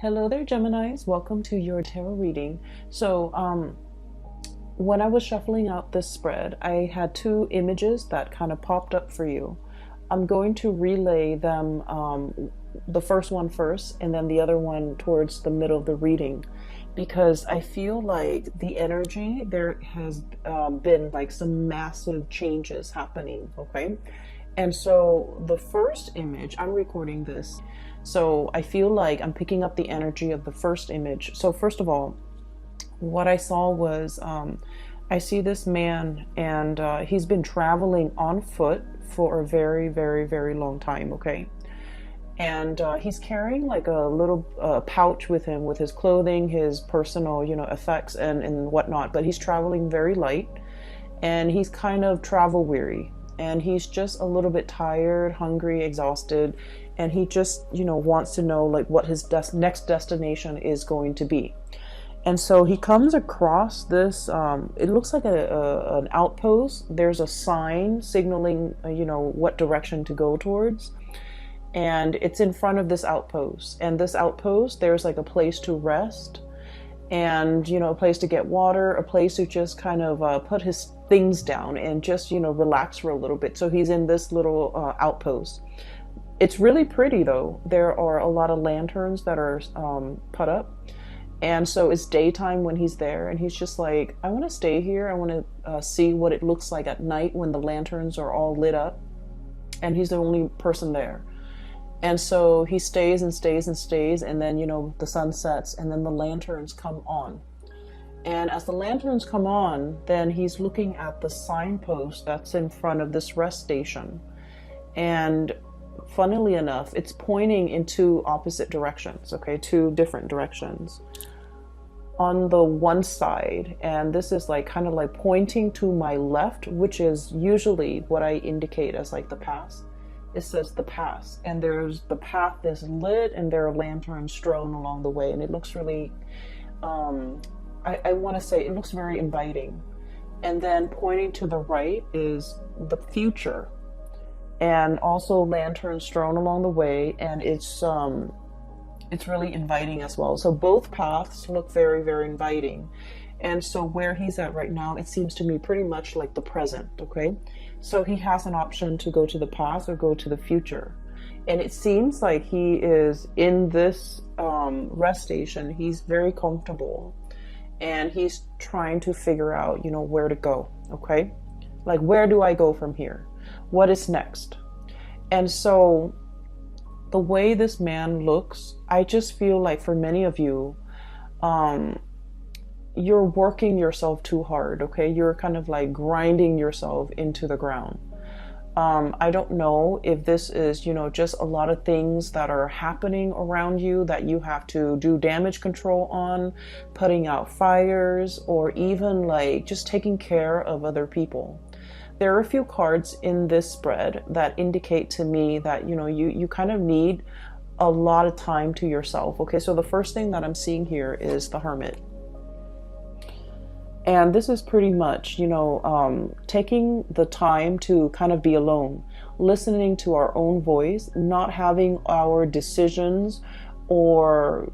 Hello there, Geminis. Welcome to your tarot reading. When I was shuffling out this spread, I had two images that kind of popped up for you. I'm going to relay them, the first one first, and then the other one towards the middle of the reading, because I feel like the energy, there has been like some massive changes happening, okay? And so the first image, I'm recording this, so I feel like I'm picking up the energy of the first image. So first of all, what I saw was I see this man, and he's been traveling on foot for a very, very, very long time, okay? And he's carrying like a little pouch with him with his clothing, his personal, effects and whatnot. But he's traveling very light, and he's kind of travel weary. And he's just a little bit tired, hungry, exhausted, and he just, wants to know like what his next destination is going to be. And so he comes across this, it looks like an outpost. There's a sign signaling, what direction to go towards. And it's in front of this outpost. And this outpost, there's like a place to rest and, a place to get water, a place to just kind of put his things down and just, relax for a little bit. So he's in this little outpost. It's really pretty though. There are a lot of lanterns that are put up. And so it's daytime when he's there, and he's just like, I want to stay here. I want to see what it looks like at night when the lanterns are all lit up. And he's the only person there. And so he stays and stays and stays, and then, the sun sets, and then the lanterns come on. And as the lanterns come on, then he's looking at the signpost that's in front of this rest station. And funnily enough, it's pointing in two opposite directions, okay, two different directions. On the one side, and this is like kind of like pointing to my left, which is usually what I indicate as like the past. It says the past, and there's the path is lit, and there are lanterns strewn along the way, and it looks really, I want to say it looks very inviting. And then pointing to the right is the future, and also lanterns strewn along the way, and it's really inviting as well. So both paths look very, very inviting. And so where he's at right now, it seems to me pretty much like the present, okay? So he has an option to go to the past or go to the future. And it seems like he is in this rest station. He's very comfortable. And he's trying to figure out, where to go, okay? Like, where do I go from here? What is next? And so the way this man looks, I just feel like for many of you, you're working yourself too hard, okay? You're kind of like grinding yourself into the ground. I don't know if this is, just a lot of things that are happening around you that you have to do damage control on, putting out fires, or even like just taking care of other people. There are a few cards in this spread that indicate to me that, you kind of need a lot of time to yourself. Okay, so the first thing that I'm seeing here is the Hermit. And this is pretty much, taking the time to kind of be alone, listening to our own voice, not having our decisions or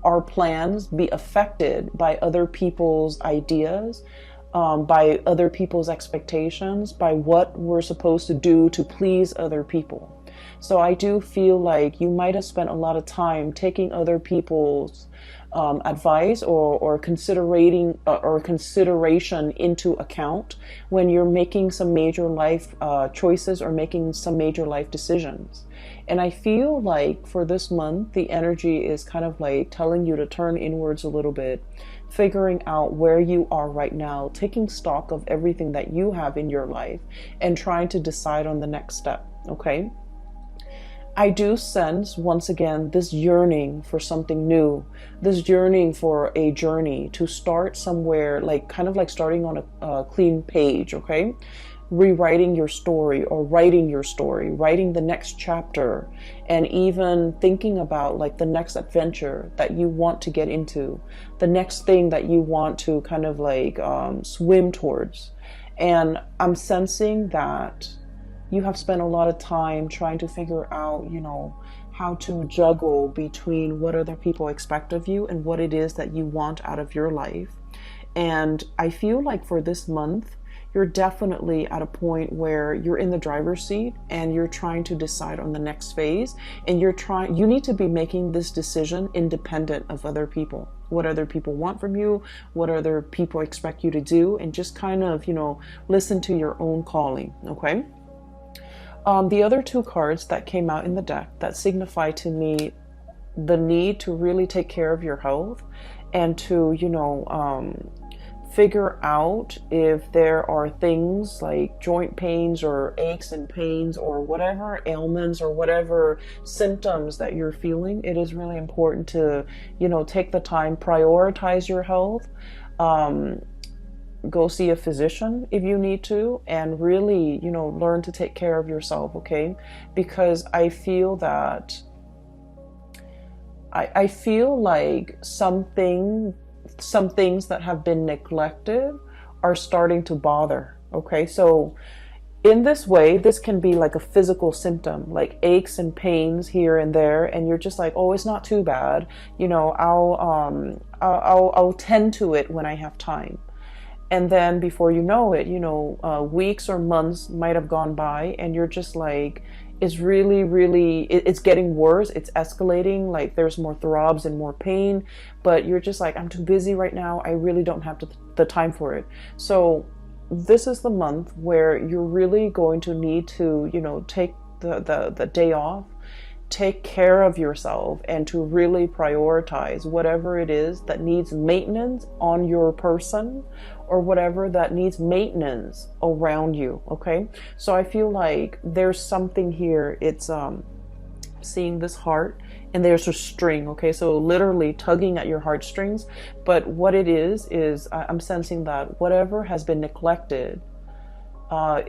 our plans be affected by other people's ideas, by other people's expectations, by what we're supposed to do to please other people. So I do feel like you might have spent a lot of time taking other people's advice or considering or consideration into account when you're making some major life choices or making some major life decisions. And I feel like for this month, the energy is kind of like telling you to turn inwards a little bit, figuring out where you are right now, taking stock of everything that you have in your life and trying to decide on the next step, okay? I do sense, once again, this yearning for something new, this yearning for a journey to start somewhere, like kind of like starting on a clean page, okay? Rewriting your story or writing your story, writing the next chapter, and even thinking about like the next adventure that you want to get into, the next thing that you want to kind of like swim towards. And I'm sensing that you have spent a lot of time trying to figure out, how to juggle between what other people expect of you and what it is that you want out of your life. And I feel like for this month, you're definitely at a point where you're in the driver's seat and you're trying to decide on the next phase. And you need to be making this decision independent of other people, what other people want from you, what other people expect you to do, and just kind of, listen to your own calling. Okay. The other two cards that came out in the deck that signify to me the need to really take care of your health and to, figure out if there are things like joint pains or aches and pains or whatever ailments or whatever symptoms that you're feeling. It is really important to, take the time, prioritize your health, go see a physician if you need to, and really, learn to take care of yourself, okay? Because I feel that I feel like some things that have been neglected are starting to bother. Okay, so in this way, this can be like a physical symptom, like aches and pains here and there, and you're just like, oh, it's not too bad. I'll tend to it when I have time. And then before you know it, weeks or months might have gone by, and you're just like, it's really, it's getting worse. It's escalating. Like there's more throbs and more pain, but you're just like, I'm too busy right now. I really don't have the time for it. So this is the month where you're really going to need to, take the day off, take care of yourself, and to really prioritize whatever it is that needs maintenance on your person or whatever that needs maintenance around you. Okay, so I feel like there's something here. It's seeing this heart, and there's a string. Okay, so literally tugging at your heartstrings. But what it is I'm sensing that whatever has been neglected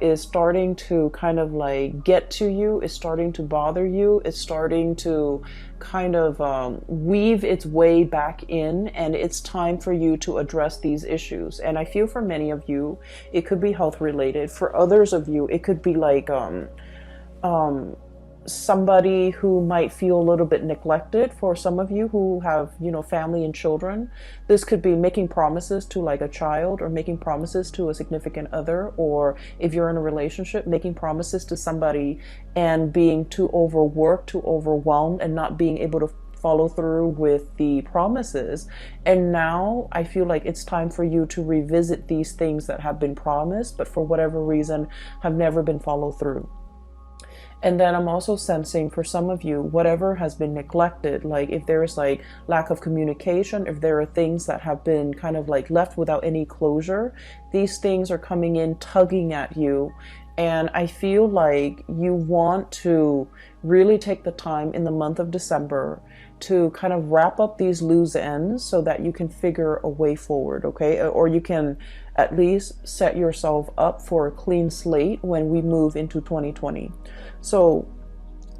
is starting to kind of like get to you, is starting to bother you, it's starting to kind of weave its way back in, and it's time for you to address these issues. And I feel for many of you, it could be health related. For others of you, it could be like somebody who might feel a little bit neglected. For some of you who have, family and children, this could be making promises to like a child, or making promises to a significant other, or if you're in a relationship, making promises to somebody and being too overworked, too overwhelmed, and not being able to follow through with the promises. And now I feel like it's time for you to revisit these things that have been promised, but for whatever reason have never been followed through. And then I'm also sensing for some of you, whatever has been neglected, like if there is like lack of communication, if there are things that have been kind of like left without any closure, these things are coming in, tugging at you. And I feel like you want to really take the time in the month of December to kind of wrap up these loose ends so that you can figure a way forward, okay? Or you can at least set yourself up for a clean slate when we move into 2020. So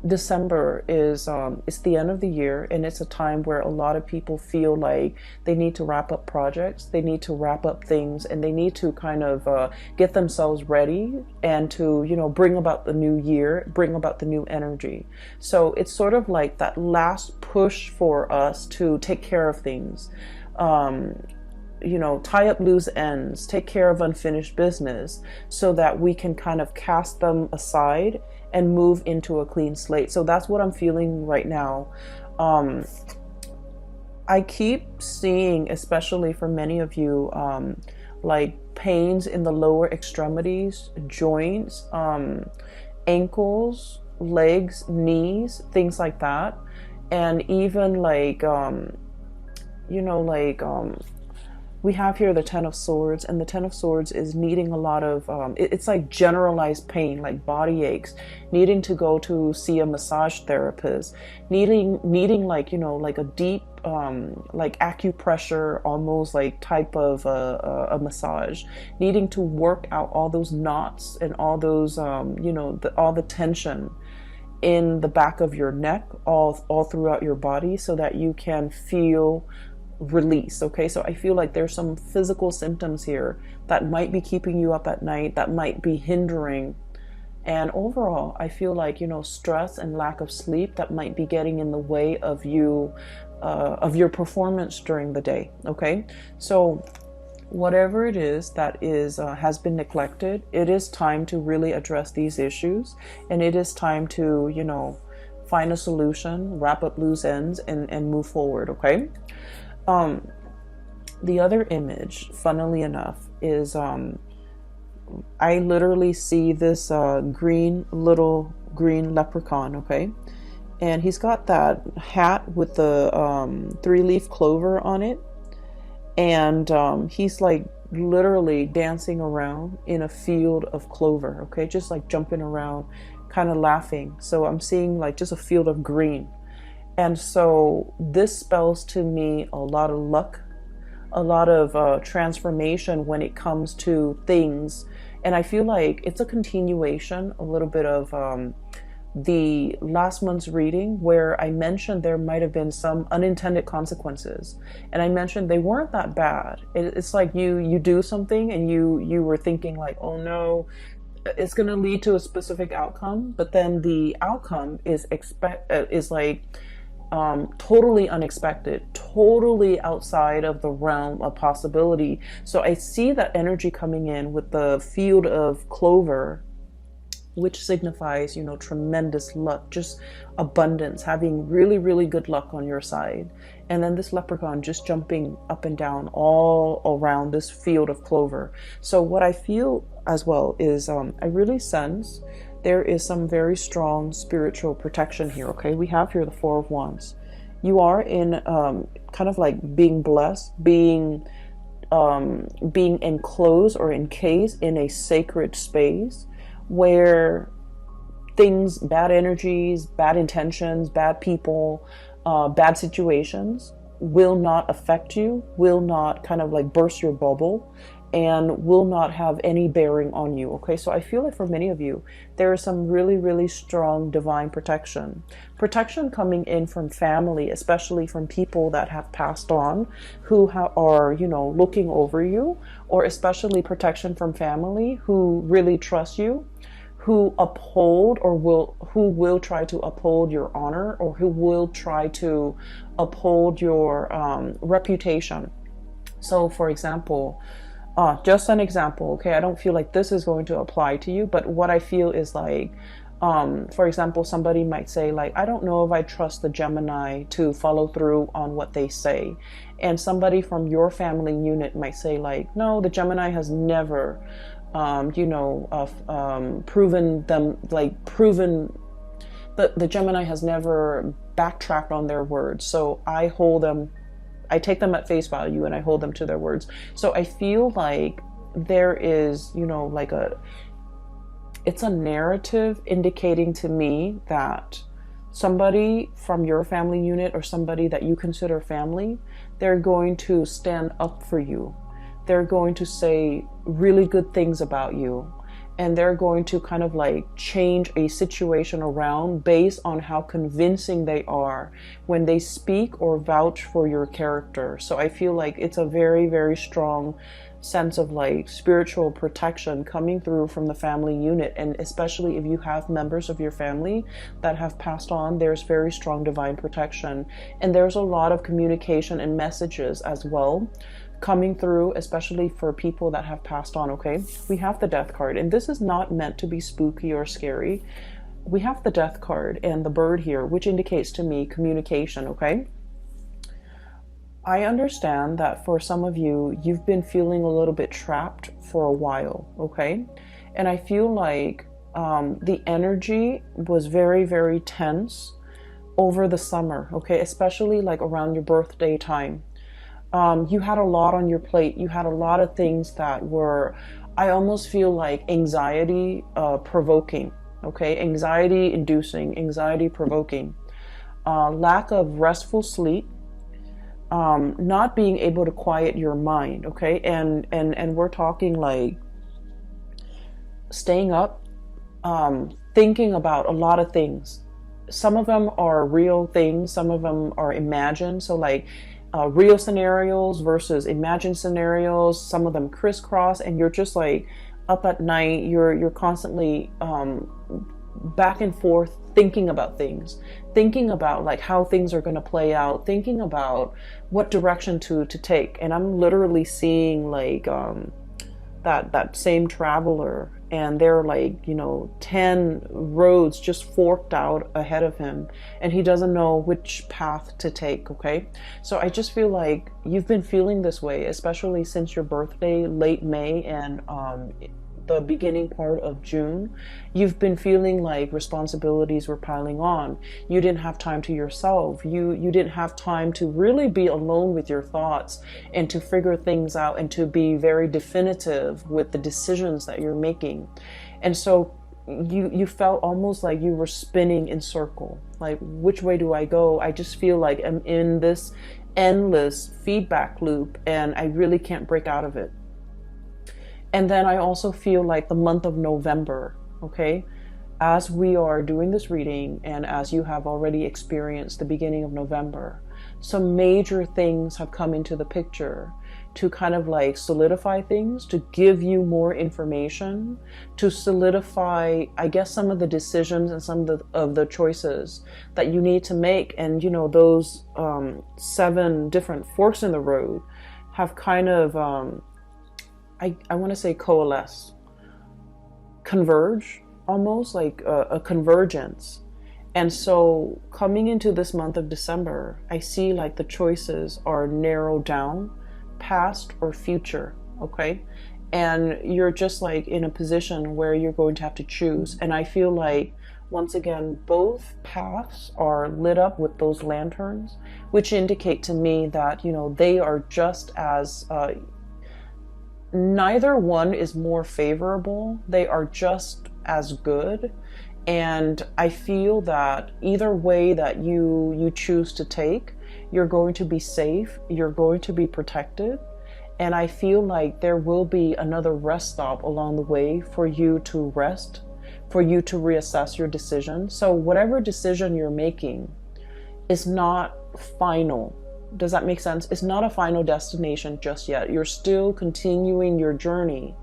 December is it's the end of the year, and it's a time where a lot of people feel like they need to wrap up projects, they need to wrap up things, and they need to kind of get themselves ready and to, bring about the new year, bring about the new energy. So it's sort of like that last push for us to take care of things. Tie up loose ends, take care of unfinished business so that we can kind of cast them aside and move into a clean slate. So that's what I'm feeling right now. I keep seeing, especially for many of you, like pains in the lower extremities, joints, ankles, legs, knees, things like that. And even like, we have here the Ten of Swords, and the Ten of Swords is needing a lot of, it's like generalized pain, like body aches, needing to go to see a massage therapist, needing like, like a deep, like acupressure, almost like type of a massage, needing to work out all those knots and all those, all the tension in the back of your neck, all throughout your body, so that you can feel release. Okay, so I feel like there's some physical symptoms here that might be keeping you up at night, that might be hindering And overall, I feel like, stress and lack of sleep that might be getting in the way of you, of your performance during the day. Okay. So whatever it is that has been neglected, it is time to really address these issues, and it is time to, find a solution, wrap up loose ends, and move forward. Okay. The other image, funnily enough, is I literally see this little green leprechaun. Okay. And he's got that hat with the 3-leaf clover on it. And he's like literally dancing around in a field of clover. Okay. Just like jumping around, kind of laughing. So I'm seeing like just a field of green. And so this spells to me a lot of luck, a lot of transformation when it comes to things. And I feel like it's a continuation, a little bit of the last month's reading, where I mentioned there might have been some unintended consequences. And I mentioned they weren't that bad. It's like you do something and you were thinking like, oh no, it's going to lead to a specific outcome. But then the outcome is totally unexpected, totally outside of the realm of possibility. So I see that energy coming in with the field of clover, which signifies, tremendous luck, just abundance, having really, really good luck on your side. And then this leprechaun just jumping up and down all around this field of clover. So what I feel as well is I really sense there is some very strong spiritual protection here. Okay, we have here the Four of Wands. You are in kind of like being blessed, being enclosed or encased in a sacred space where things, bad energies, bad intentions, bad people, bad situations will not affect you, will not kind of like burst your bubble, and will not have any bearing on you. Okay, so I feel like for many of you, there is some really, really strong divine protection. Protection coming in from family, especially from people that have passed on, who are, looking over you, or especially protection from family who really trust you, who uphold who will try to uphold your honor, or who will try to uphold your reputation. So for example, just an example, okay, I don't feel like this is going to apply to you, but what I feel is like, for example, somebody might say like, I don't know if I trust the Gemini to follow through on what they say. And somebody from your family unit might say like, no, the Gemini has never, proven the Gemini has never backtracked on their words. So I take them at face value and I hold them to their words. So I feel like there is, it's a narrative indicating to me that somebody from your family unit, or somebody that you consider family, they're going to stand up for you. They're going to say really good things about you. And they're going to kind of like change a situation around based on how convincing they are when they speak or vouch for your character. So I feel like it's a very, very strong sense of like spiritual protection coming through from the family unit. And especially if you have members of your family that have passed on, there's very strong divine protection. And there's a lot of communication and messages as well coming through, especially for people that have passed on. Okay, we have the Death card, and this is not meant to be spooky or scary. We have the Death card and the bird here, which indicates to me communication. Okay, I understand that for some of you, you've been feeling a little bit trapped for a while. Okay, and I feel like the energy was very, very tense over the summer. Okay, especially like around your birthday time. You had a lot on your plate. You had a lot of things that were, I almost feel like anxiety provoking, okay? Anxiety inducing, anxiety provoking. Lack of restful sleep, not being able to quiet your mind, okay? And we're talking like staying up, thinking about a lot of things. Some of them are real things, some of them are imagined. So like, real scenarios versus imagined scenarios, some of them crisscross, and you're just like up at night, you're constantly back and forth thinking about things, thinking about like how things are going to play out, thinking about what direction to take. And I'm literally seeing like that same traveler, and there are like, 10 roads just forked out ahead of him, and he doesn't know which path to take. Okay, so I just feel like you've been feeling this way, especially since your birthday, late May, and the beginning part of June. You've been feeling like responsibilities were piling on. You didn't have time to yourself. You didn't have time to really be alone with your thoughts and to figure things out and to be very definitive with the decisions that you're making. And so you felt almost like you were spinning in circle. Like, which way do I go? I just feel like I'm in this endless feedback loop and I really can't break out of it. And then I also feel like the month of November, okay, as we are doing this reading and as you have already experienced the beginning of November, some major things have come into the picture to kind of like solidify things, to give you more information, to solidify, I guess, some of the decisions and some of the choices that you need to make. And, those 7 different forks in the road have kind of, I want to say coalesce, converge, almost like a convergence. And so coming into this month of December, I see like the choices are narrowed down, past or future, okay? And you're just like in a position where you're going to have to choose. And I feel like, once again, both paths are lit up with those lanterns, which indicate to me that, they are just as, neither one is more favorable. They are just as good. And I feel that either way that you choose to take, you're going to be safe, you're going to be protected. And I feel like there will be another rest stop along the way for you to rest, for you to reassess your decision. So whatever decision you're making is not final. Does that make sense? It's not a final destination just yet. You're still continuing your journey.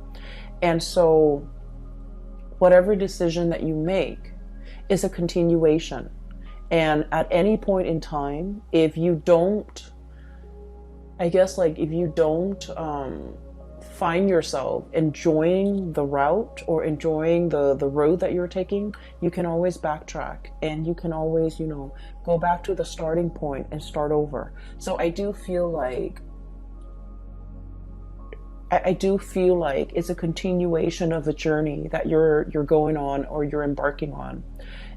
And so whatever decision that you make is a continuation. And at any point in time, if you don't, find yourself enjoying the route or enjoying the road that you're taking, you can always backtrack and you can always, go back to the starting point and start over. So I do feel like it's a continuation of the journey that you're going on or you're embarking on.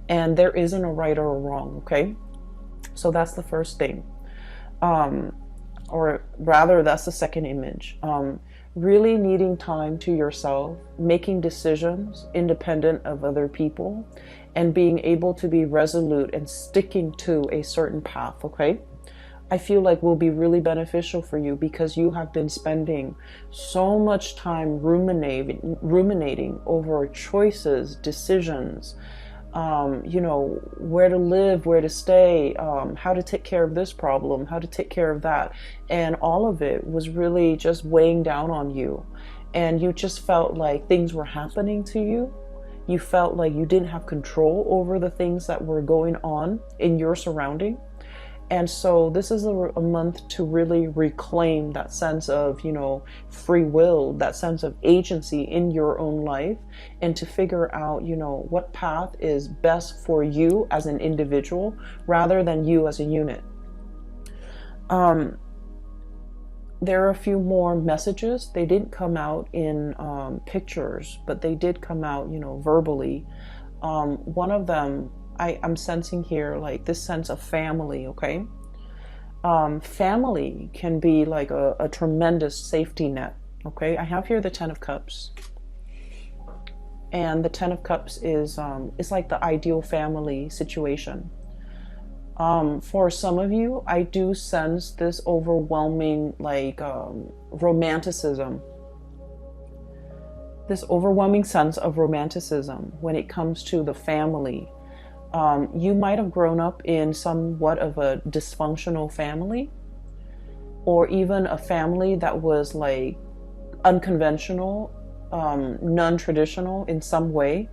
And there isn't a right or a wrong, okay? So that's the first thing. Or rather, that's the second image. Really needing time to yourself, making decisions independent of other people, and being able to be resolute and sticking to a certain path, okay? I feel like will be really beneficial for you because you have been spending so much time ruminating over choices, decisions, where to live, where to stay, how to take care of this problem, how to take care of that. And all of it was really just weighing down on you. And you just felt like things were happening to you. You felt like you didn't have control over the things that were going on in your surrounding. And so this is a month to really reclaim that sense of, free will, that sense of agency in your own life, and to figure out, what path is best for you as an individual rather than you as a unit. There are a few more messages. They didn't come out in pictures, but they did come out, verbally. One of them, I'm sensing here like this sense of family, okay? Family can be like a tremendous safety net, okay? I have here the 10 of Cups. And the 10 of Cups is it's like the ideal family situation. For some of you, I do sense this overwhelming romanticism. This overwhelming sense of romanticism when it comes to the family. You might have grown up in somewhat of a dysfunctional family, or even a family that was like unconventional, non-traditional in some way.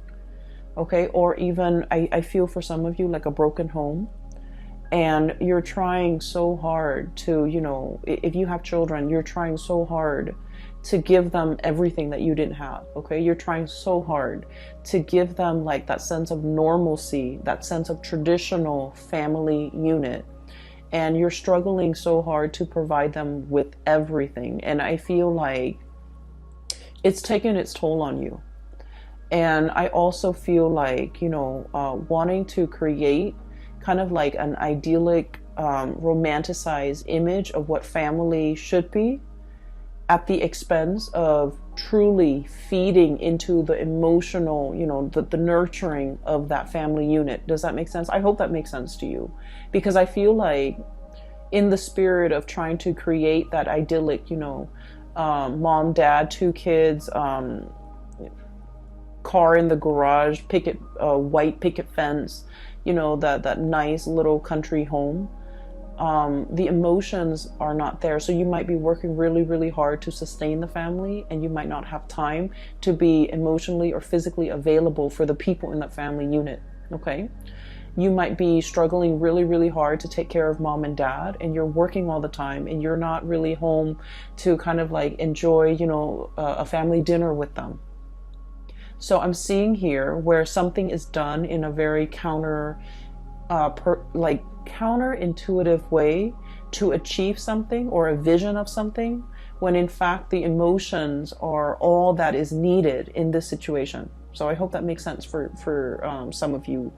Okay, or even I feel for some of you like a broken home, and you're trying so hard to, if you have children, you're trying so hard to give them everything that you didn't have. Okay, you're trying so hard to give them like that sense of normalcy, that sense of traditional family unit, and you're struggling so hard to provide them with everything. And I feel like it's taken its toll on you. And I also feel like, wanting to create kind of like an idyllic, romanticized image of what family should be at the expense of truly feeding into the emotional, the nurturing of that family unit. Does that make sense? I hope that makes sense to you, because I feel like in the spirit of trying to create that idyllic, mom, dad, 2 kids, car in the garage, white picket fence, that nice little country home. The emotions are not there. So you might be working really, really hard to sustain the family, and you might not have time to be emotionally or physically available for the people in that family unit. Okay. You might be struggling really, really hard to take care of mom and dad, and you're working all the time, and you're not really home to kind of like enjoy, a family dinner with them. So I'm seeing here where something is done in a very counterintuitive way to achieve something or a vision of something, when in fact the emotions are all that is needed in this situation. So I hope that makes sense for some of you.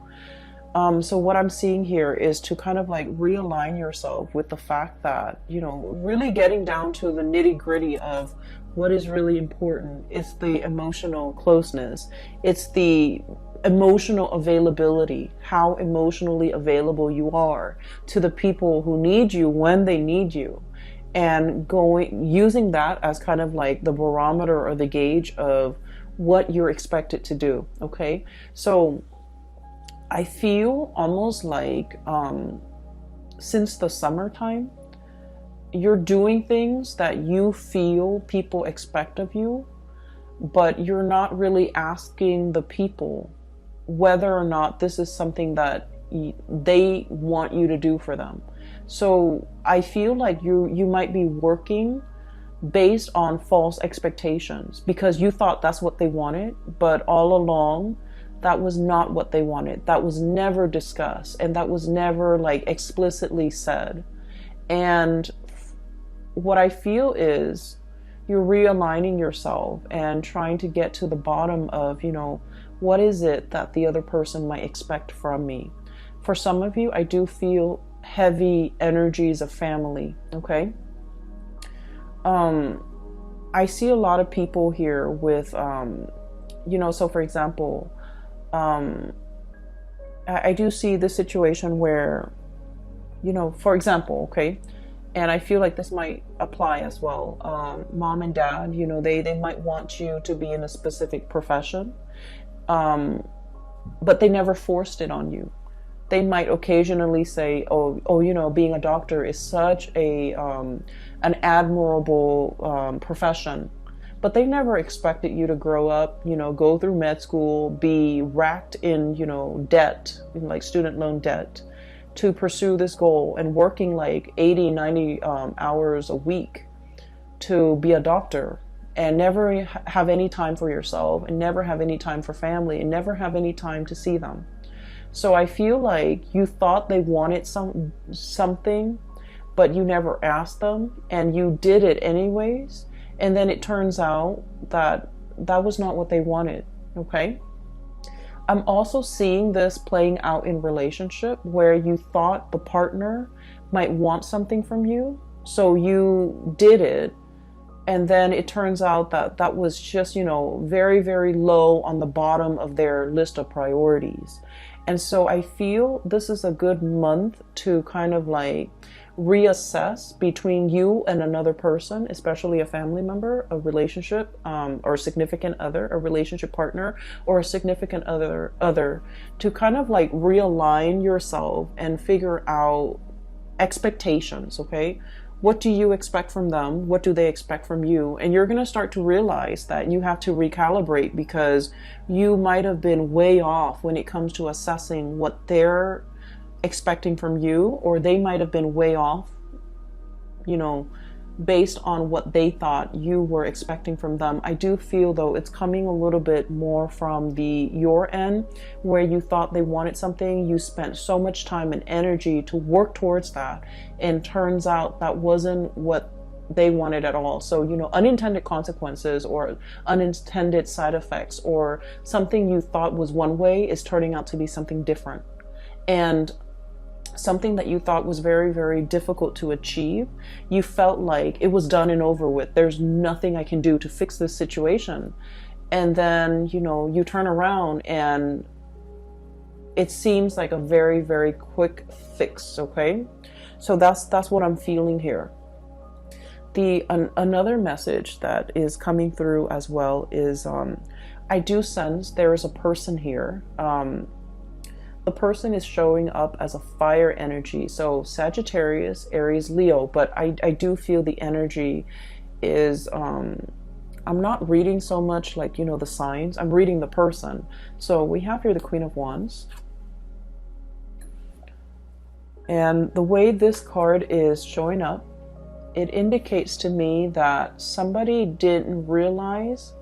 So what I'm seeing here is to kind of like realign yourself with the fact that, really getting down to the nitty-gritty of what is really important. It's the emotional closeness. It's the emotional availability, how emotionally available you are to the people who need you when they need you, and using that as kind of like the barometer or the gauge of what you're expected to do. Okay, so I feel almost like since the summertime, you're doing things that you feel people expect of you, but you're not really asking the people whether or not this is something that they want you to do for them. So I feel like you might be working based on false expectations because you thought that's what they wanted, but all along that was not what they wanted. That was never discussed, and that was never like explicitly said. And what I feel is you're realigning yourself and trying to get to the bottom of, what is it that the other person might expect from me? For some of you, I do feel heavy energies of family. Okay. I see a lot of people here with, so for example, I do see this situation where, for example, okay, and I feel like this might apply as well. Mom and dad, they might want you to be in a specific profession, but they never forced it on you. They might occasionally say, being a doctor is such an admirable profession. But they never expected you to grow up, go through med school, be racked in, debt, like student loan debt, to pursue this goal, and working like 80, 90 hours a week to be a doctor, and never have any time for yourself, and never have any time for family, and never have any time to see them. So I feel like you thought they wanted something, but you never asked them, and you did it anyways. And then it turns out that that was not what they wanted. Okay. I'm also seeing this playing out in relationship where you thought the partner might want something from you. So you did it. And then it turns out that that was just, very, very low on the bottom of their list of priorities. And so I feel this is a good month to kind of like reassess between you and another person, especially a family member, a relationship, or a significant other, a relationship partner, or a significant other, to kind of like realign yourself and figure out expectations. Okay, What do you expect from them? What do they expect from you? And you're going to start to realize that you have to recalibrate, because you might have been way off when it comes to assessing what they're expecting from you, or they might have been way off, you know, based on what they thought you were expecting from them. I do feel though it's coming a little bit more from your end, where you thought they wanted something, you spent so much time and energy to work towards that, and turns out that wasn't what they wanted at all. So, you know, unintended consequences or unintended side effects, or something you thought was one way is turning out to be something different. And something that you thought was very, very difficult to achieve, you felt like it was done and over with. There's nothing I can do to fix this situation. And then, you know, you turn around and it seems like a very, very quick fix. Okay. So that's what I'm feeling here. Another message that is coming through as well is, I do sense there is a person here. The person is showing up as a fire energy. So Sagittarius, Aries, Leo, but I do feel the energy is, I'm not reading so much like, you know, the signs. I'm reading the person. So we have here the Queen of Wands. And the way this card is showing up, it indicates to me that somebody didn't realize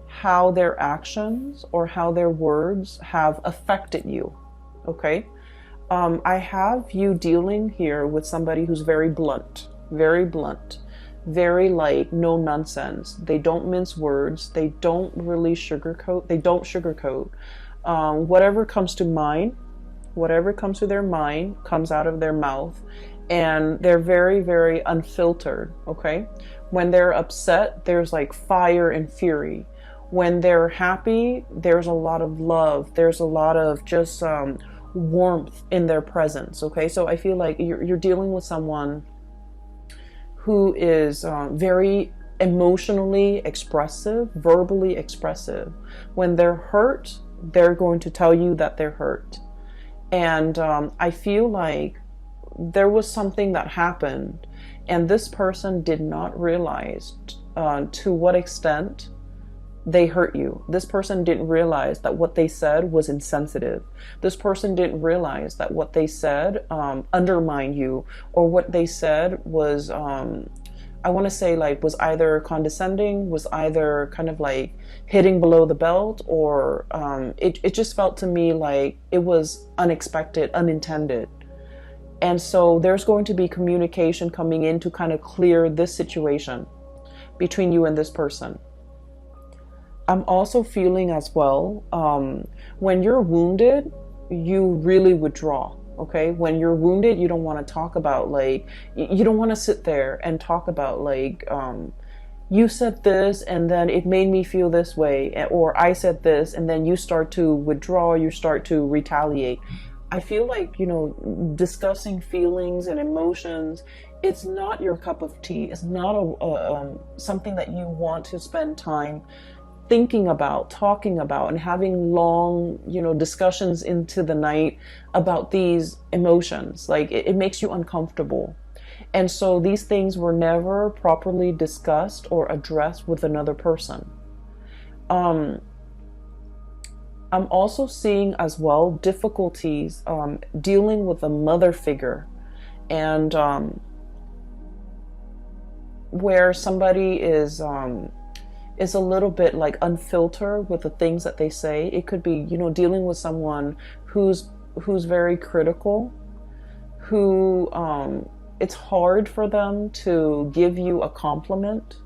how their actions or how their words have affected you. Okay. I have you dealing here with somebody who's very blunt, very like no nonsense. They don't mince words. They don't really sugarcoat. They don't sugarcoat. Whatever comes to mind, whatever comes to their mind comes out of their mouth, and they're very, very unfiltered. Okay. When they're upset, there's like fire and fury. When they're happy, there's a lot of love. There's a lot of just warmth in their presence. Okay, so I feel like you're dealing with someone who is very emotionally expressive, verbally expressive. When they're hurt, they're going to tell you that they're hurt. And I feel like there was something that happened, and this person did not realize to what extent they hurt you. This person didn't realize that what they said was insensitive. This person didn't realize that what they said undermined you, or what they said was, I want to say, like, was either condescending, was either kind of like hitting below the belt, or it just felt to me like it was unexpected, unintended. And so there's going to be communication coming in to kind of clear this situation between you and this person. I'm also feeling as well, when you're wounded, you really withdraw. Okay, when you're wounded, you don't want to talk about, like, you don't want to sit there and talk about, like, you said this and then it made me feel this way, or I said this, and then you start to withdraw, you start to retaliate. I feel like, you know, discussing feelings and emotions, it's not your cup of tea. It's not something that you want to spend time thinking about, talking about, and having long, you know, discussions into the night about these emotions. Like, it makes you uncomfortable. And so these things were never properly discussed or addressed with another person. I'm also seeing as well difficulties dealing with a mother figure, and where somebody is a little bit like unfiltered with the things that they say. It could be, you know, dealing with someone who's very critical, who it's hard for them to give you a compliment.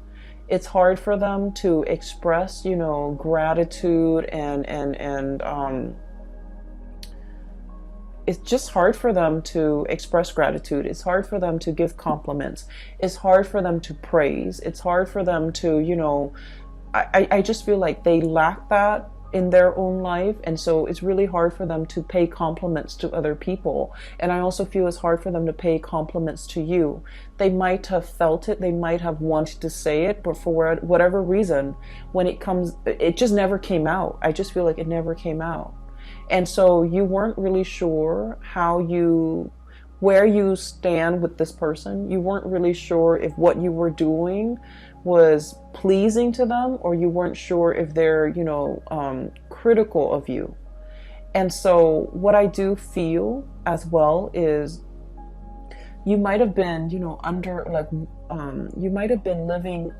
It's hard for them to express, you know, gratitude, and it's just hard for them to express gratitude. It's hard for them to give compliments. It's hard for them to praise. It's hard for them to, you know, I just feel like they lack that in their own life. And so it's really hard for them to pay compliments to other people. And I also feel it's hard for them to pay compliments to you. They might have felt it. They might have wanted to say it, but for whatever reason, when it comes, it just never came out. I just feel like it never came out. And so you weren't really sure how you where you stand with this person. You weren't really sure if what you were doing was pleasing to them, or you weren't sure if they're, critical of you. And so what I do feel as well is you might have been, you might have been living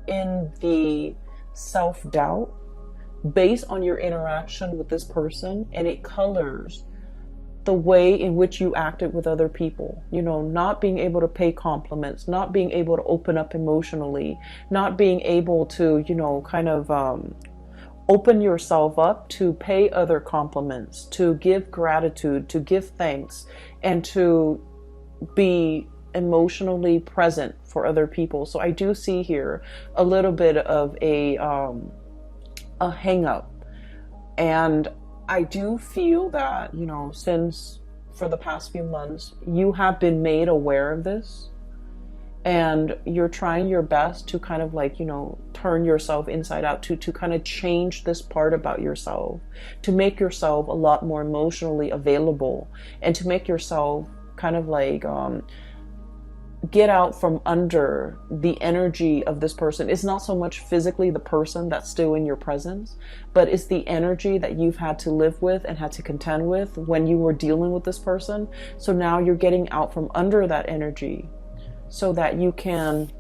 in the self-doubt based on your interaction with this person, and it colors the way in which you acted with other people. Not being able to pay compliments, not being able to open up emotionally, not being able to, open yourself up to pay other compliments, to give gratitude, to give thanks, and to be emotionally present for other people. So I do see here a little bit of a hang up. And I do feel that, since for the past few months, you have been made aware of this, and you're trying your best to kind of turn yourself inside out, to kind of change this part about yourself, to make yourself a lot more emotionally available, and to make yourself kind of get out from under the energy of this person. It's not so much physically the person that's still in your presence, but it's the energy that you've had to live with and had to contend with when you were dealing with this person. So now you're getting out from under that energy so that you can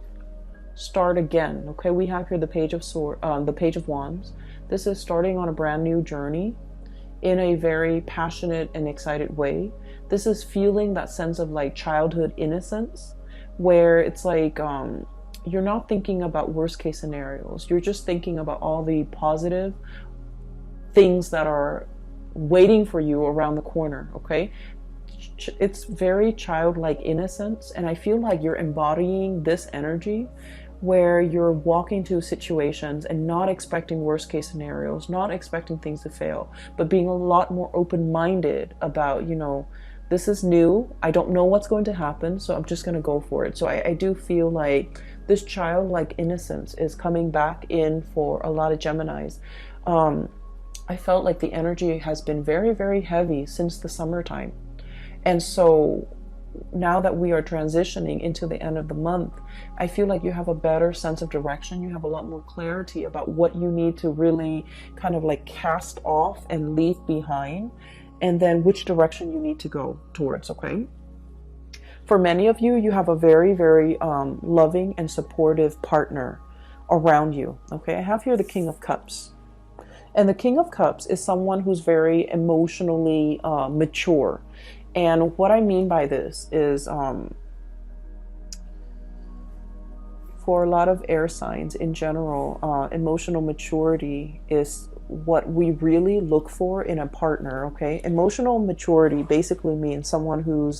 start again. Okay, we have here the Page of Wands. This is starting on a brand new journey in a very passionate and excited way. This is feeling that sense of childhood innocence, where it's you're not thinking about worst case scenarios. You're just thinking about all the positive things that are waiting for you around the corner. Okay, it's very childlike innocence, and I feel like you're embodying this energy where you're walking to situations and not expecting worst case scenarios, not expecting things to fail, but being a lot more open-minded about, this is new. I don't know what's going to happen, so I'm just going to go for it. So I do feel like this childlike innocence is coming back in for a lot of Geminis. I felt like the energy has been very, very heavy since the summertime. And so now that we are transitioning into the end of the month, I feel like you have a better sense of direction. You have a lot more clarity about what you need to really kind of cast off and leave behind, and then which direction you need to go towards. Okay. For many of you, you have a very, very loving and supportive partner around you. Okay. I have here the King of Cups. And the King of Cups is someone who's very emotionally mature. And what I mean by this is for a lot of air signs in general, emotional maturity is what we really look for in a partner. Okay, emotional maturity basically means someone who's,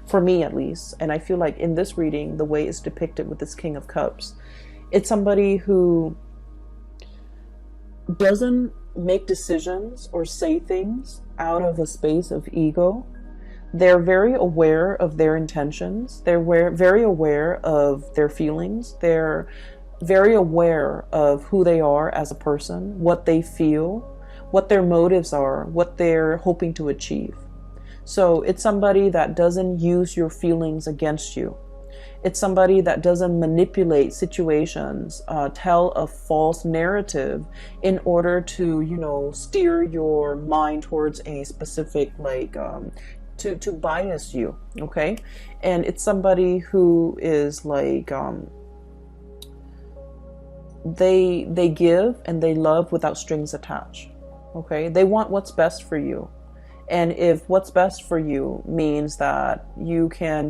for me at least, and I feel like in this reading, the way it's depicted with this King of Cups, it's somebody who doesn't make decisions or say things out of a space of ego. They're very aware of their intentions. They're very aware of their feelings. They're very aware of who they are as a person, what they feel, what their motives are, what they're hoping to achieve. So it's somebody that doesn't use your feelings against you. It's somebody that doesn't manipulate situations, tell a false narrative in order to, steer your mind towards a specific, to bias you. Okay. And it's somebody who is they give and they love without strings attached. Okay. They want what's best for you. And if what's best for you means that you can,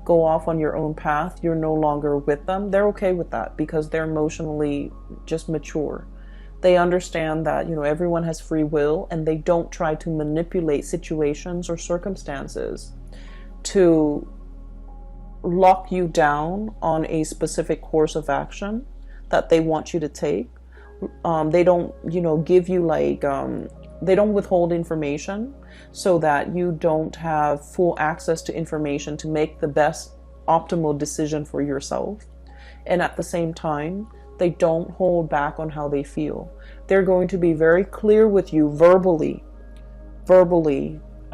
go off on your own path, you're no longer with them, they're okay with that because they're emotionally just mature. They understand that, everyone has free will, and they don't try to manipulate situations or circumstances to lock you down on a specific course of action that they want you to take. They don't, give you they don't withhold information so that you don't have full access to information to make the best optimal decision for yourself. And at the same time, they don't hold back on how they feel. They're going to be very clear with you verbally,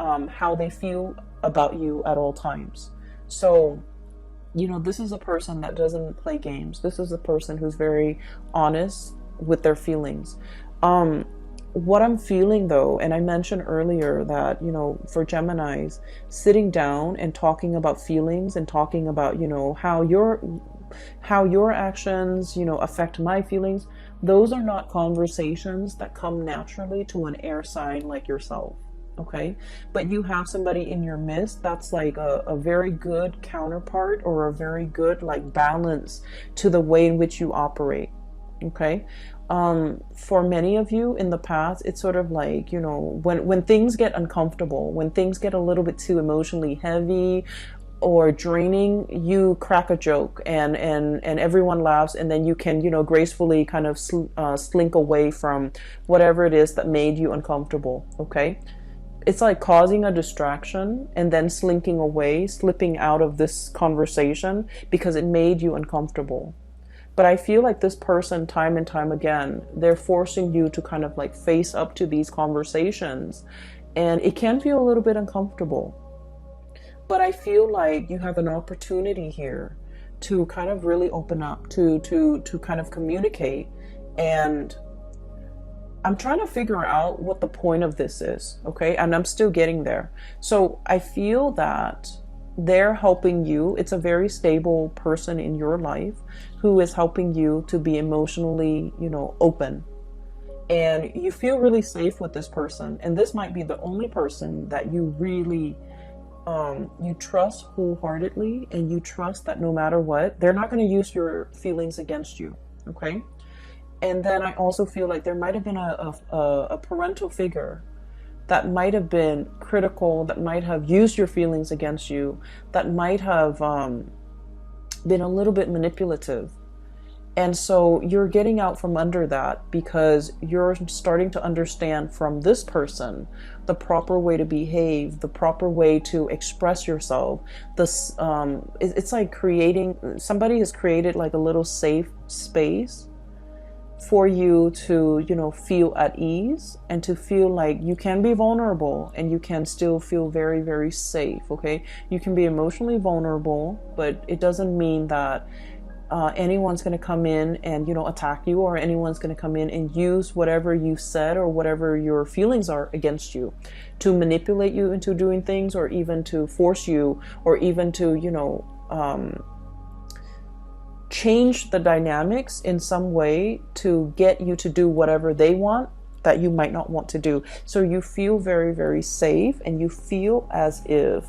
how they feel about you at all times. So, this is a person that doesn't play games. This is a person who's very honest with their feelings. What I'm feeling though, and I mentioned earlier that, for Geminis, sitting down and talking about feelings and talking about, how your actions, affect my feelings, those are not conversations that come naturally to an air sign like yourself. Okay. But you have somebody in your midst that's like a very good counterpart, or a very good like balance to the way in which you operate. Okay. For many of you in the past, it's sort of like, when things get uncomfortable, when things get a little bit too emotionally heavy or draining, you crack a joke and everyone laughs, and then you can, gracefully kind of slink away from whatever it is that made you uncomfortable. Okay. It's like causing a distraction and then slinking away, slipping out of this conversation because it made you uncomfortable. But I feel like this person, time and time again, they're forcing you to kind of like face up to these conversations, and it can feel a little bit uncomfortable. But I feel like you have an opportunity here to kind of really open up, to kind of communicate. And I'm trying to figure out what the point of this is, okay? And I'm still getting there. So I feel that they're helping you. It's a very stable person in your life who is helping you to be emotionally, open. And you feel really safe with this person. And this might be the only person that you really, you trust wholeheartedly, and you trust that no matter what, they're not going to use your feelings against you, okay? And then I also feel like there might have been a parental figure that might have been critical, that might have used your feelings against you, that might have been a little bit manipulative. And so you're getting out from under that because you're starting to understand from this person the proper way to behave, the proper way to express yourself. This, it's like somebody has created like a little safe space for you to, feel at ease, and to feel like you can be vulnerable and you can still feel very, very safe. Okay. You can be emotionally vulnerable, but it doesn't mean that anyone's going to come in and, attack you, or anyone's going to come in and use whatever you said or whatever your feelings are against you to manipulate you into doing things, or even to force you, or even to, change the dynamics in some way to get you to do whatever they want that you might not want to do. So you feel very, very safe, and you feel as if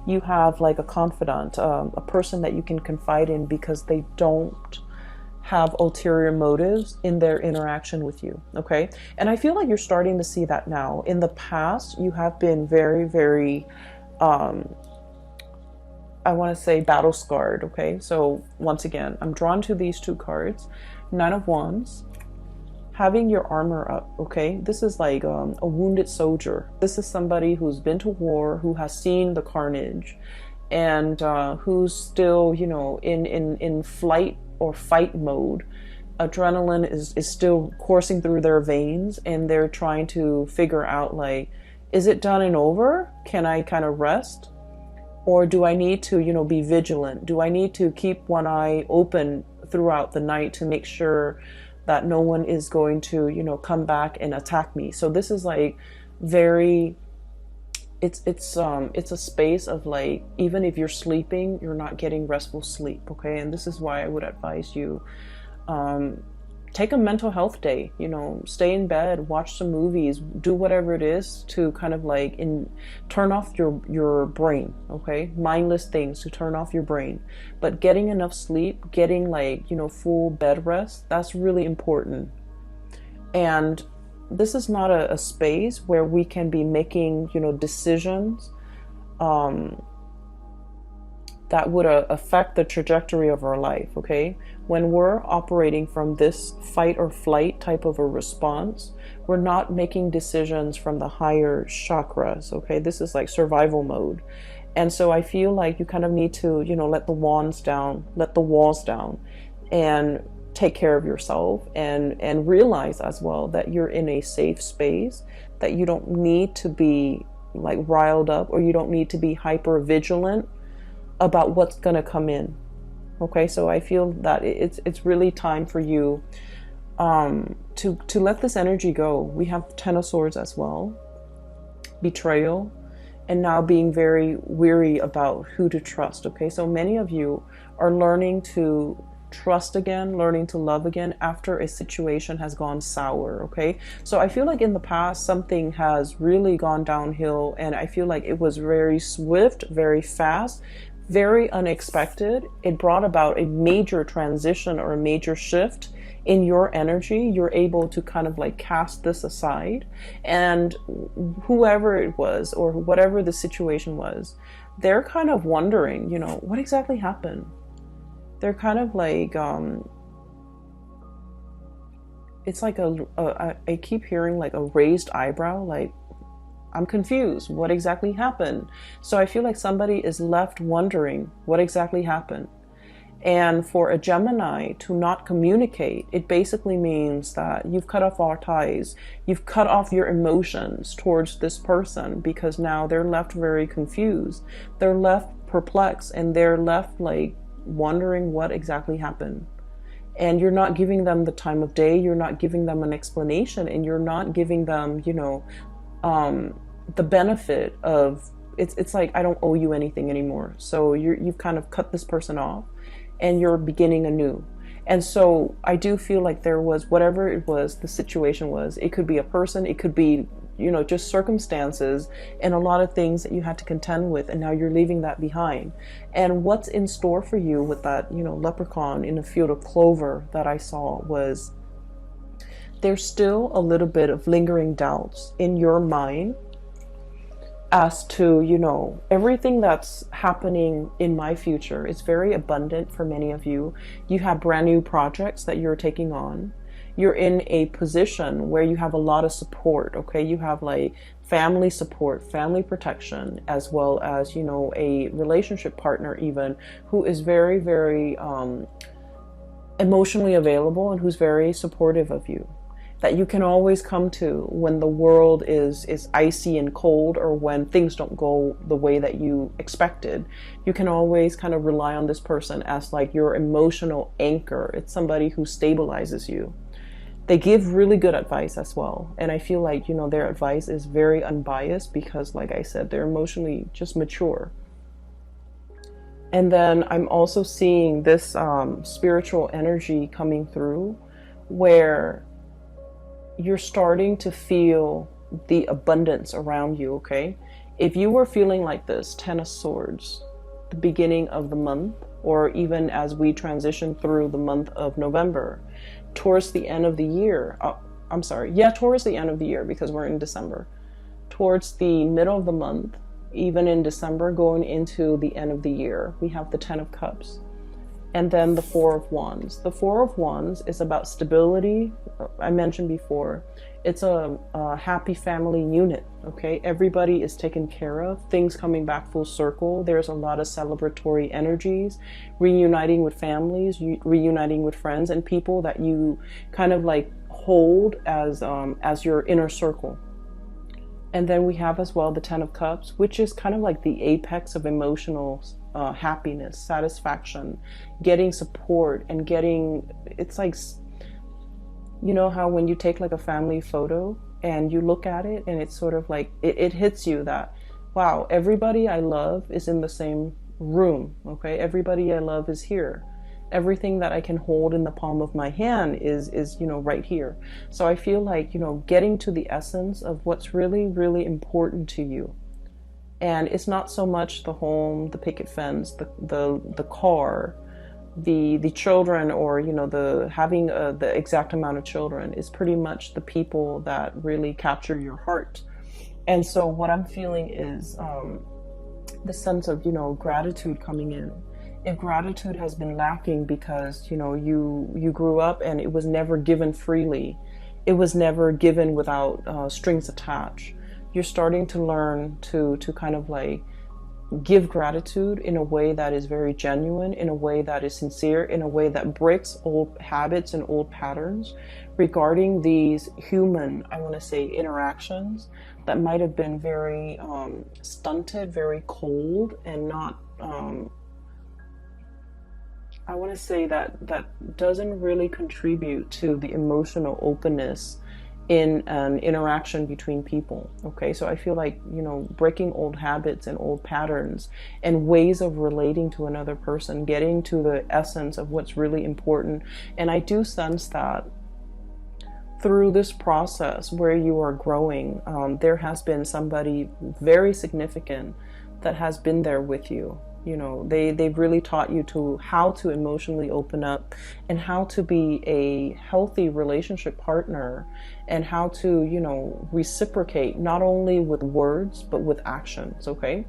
you have like a confidant, a person that you can confide in, because they don't have ulterior motives in their interaction with you. Okay. And I feel like you're starting to see that now. In the past, you have been very, very, I want to say battle scarred. Okay. So once again, I'm drawn to these two cards. Nine of Wands, having your armor up. Okay. This is like a wounded soldier. This is somebody who's been to war, who has seen the carnage, and who's still, in flight or fight mode. Adrenaline is still coursing through their veins, and they're trying to figure out, like, is it done and over? Can I kind of rest? Or do I need to, be vigilant? Do I need to keep one eye open throughout the night to make sure that no one is going to, come back and attack me? So this is like very, it's a space of like, even if you're sleeping, you're not getting restful sleep. Okay. And this is why I would advise you, take a mental health day, stay in bed, watch some movies, do whatever it is to kind of like turn off your brain. Okay. Mindless things to turn off your brain, but getting enough sleep, getting like, full bed rest, that's really important. And this is not a space where we can be making, decisions, that would affect the trajectory of our life. Okay. When we're operating from this fight or flight type of a response, we're not making decisions from the higher chakras. Okay. This is like survival mode. And so I feel like you kind of need to, let the walls down, and take care of yourself, and realize as well that you're in a safe space, that you don't need to be like riled up, or you don't need to be hyper vigilant about what's going to come in. Okay, so I feel that it's really time for you to let this energy go. We have Ten of Swords as well, betrayal, and now being very weary about who to trust. Okay, so many of you are learning to trust again, learning to love again after a situation has gone sour. Okay, so I feel like in the past something has really gone downhill, and I feel like it was very swift, very fast, very unexpected. It brought about a major transition or a major shift in your energy. You're able to kind of like cast this aside, and whoever it was or whatever the situation was, they're kind of wondering, you know, what exactly happened. They're kind of like, it's like I keep hearing like a raised eyebrow, like, I'm confused. What exactly happened? So I feel like somebody is left wondering what exactly happened. And for a Gemini to not communicate, it basically means that you've cut off all ties. You've cut off your emotions towards this person, because now they're left very confused. They're left perplexed, and they're left like wondering what exactly happened. And you're not giving them the time of day. You're not giving them an explanation, and you're not giving them, you know, the benefit of it's like, I don't owe you anything anymore. So you've kind of cut this person off, and you're beginning anew. And so I do feel like there was, whatever it was, the situation was, it could be a person, it could be, you know, just circumstances and a lot of things that you had to contend with, and now you're leaving that behind. And what's in store for you with that, you know, leprechaun in a field of clover that I saw was, there's still a little bit of lingering doubts in your mind as to, you know, everything that's happening in my future is very abundant for many of you. You have brand new projects that you're taking on. You're in a position where you have a lot of support. Okay, you have like family support, family protection, as well as, you know, a relationship partner even who is very, very emotionally available and who's very supportive of you, that you can always come to when the world is icy and cold, or when things don't go the way that you expected. You can always kind of rely on this person as like your emotional anchor. It's somebody who stabilizes you. They give really good advice as well. And I feel like, you know, their advice is very unbiased because, like I said, they're emotionally just mature. And then I'm also seeing this spiritual energy coming through where you're starting to feel the abundance around you. Okay, if you were feeling like this, Ten of Swords, the beginning of the month, or even as we transition through the month of November, towards the end of the year, towards the end of the year, because we're in December, towards the middle of the month, even in December, going into the end of the year, we have the Ten of Cups. And then the Four of Wands. The Four of Wands is about stability. I mentioned before, it's a happy family unit, okay? Everybody is taken care of, things coming back full circle. There's a lot of celebratory energies, reuniting with families, reuniting with friends and people that you kind of like hold as your inner circle. And then we have as well the Ten of Cups, which is kind of like the apex of emotional happiness, satisfaction, getting support, and getting, it's like, you know how when you take like a family photo and you look at it and it's sort of like, it hits you that, wow, everybody I love is in the same room, okay? Everybody I love is here. Everything that I can hold in the palm of my hand is, you know, right here. So I feel like, you know, getting to the essence of what's really, really important to you. And it's not so much the home, the picket fence, the car, the children, or, you know, the having the exact amount of children. Is pretty much the people that really capture your heart. And so what I'm feeling is the sense of, you know, gratitude coming in. If gratitude has been lacking because, you know, you grew up and it was never given freely, it was never given without strings attached. You're starting to learn to kind of like give gratitude in a way that is very genuine, in a way that is sincere, in a way that breaks old habits and old patterns regarding these human, I want to say, interactions that might have been very stunted, very cold, and not, I want to say that doesn't really contribute to the emotional openness in an interaction between people. Okay, so I feel like, you know, breaking old habits and old patterns and ways of relating to another person, getting to the essence of what's really important. And I do sense that through this process where you are growing, there has been somebody very significant that has been there with you. You know, they've really taught you to how to emotionally open up and how to be a healthy relationship partner, and how to, you know, reciprocate not only with words but with actions. Okay,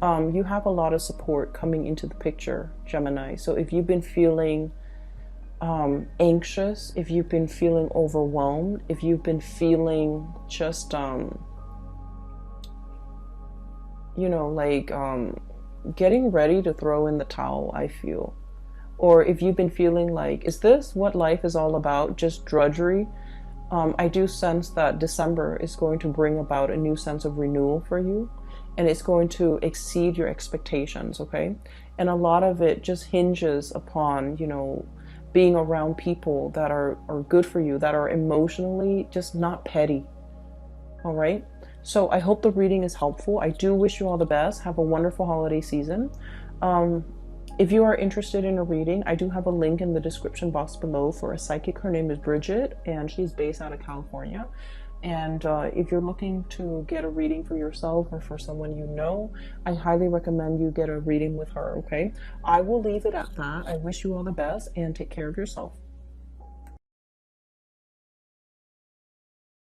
you have a lot of support coming into the picture, Gemini. So if you've been feeling anxious, if you've been feeling overwhelmed, if you've been feeling just you know, like getting ready to throw in the towel, I feel. Or if you've been feeling like, is this what life is all about? Just drudgery? I do sense that December is going to bring about a new sense of renewal for you. And it's going to exceed your expectations, okay? And a lot of it just hinges upon, you know, being around people that are good for you, that are emotionally just not petty. All right? So I hope the reading is helpful. I do wish you all the best. Have a wonderful holiday season. If you are interested in a reading, I do have a link in the description box below for a psychic. Her name is Bridget, and she's based out of California. And if you're looking to get a reading for yourself or for someone you know, I highly recommend you get a reading with her, okay? I will leave it at that. I wish you all the best and take care of yourself.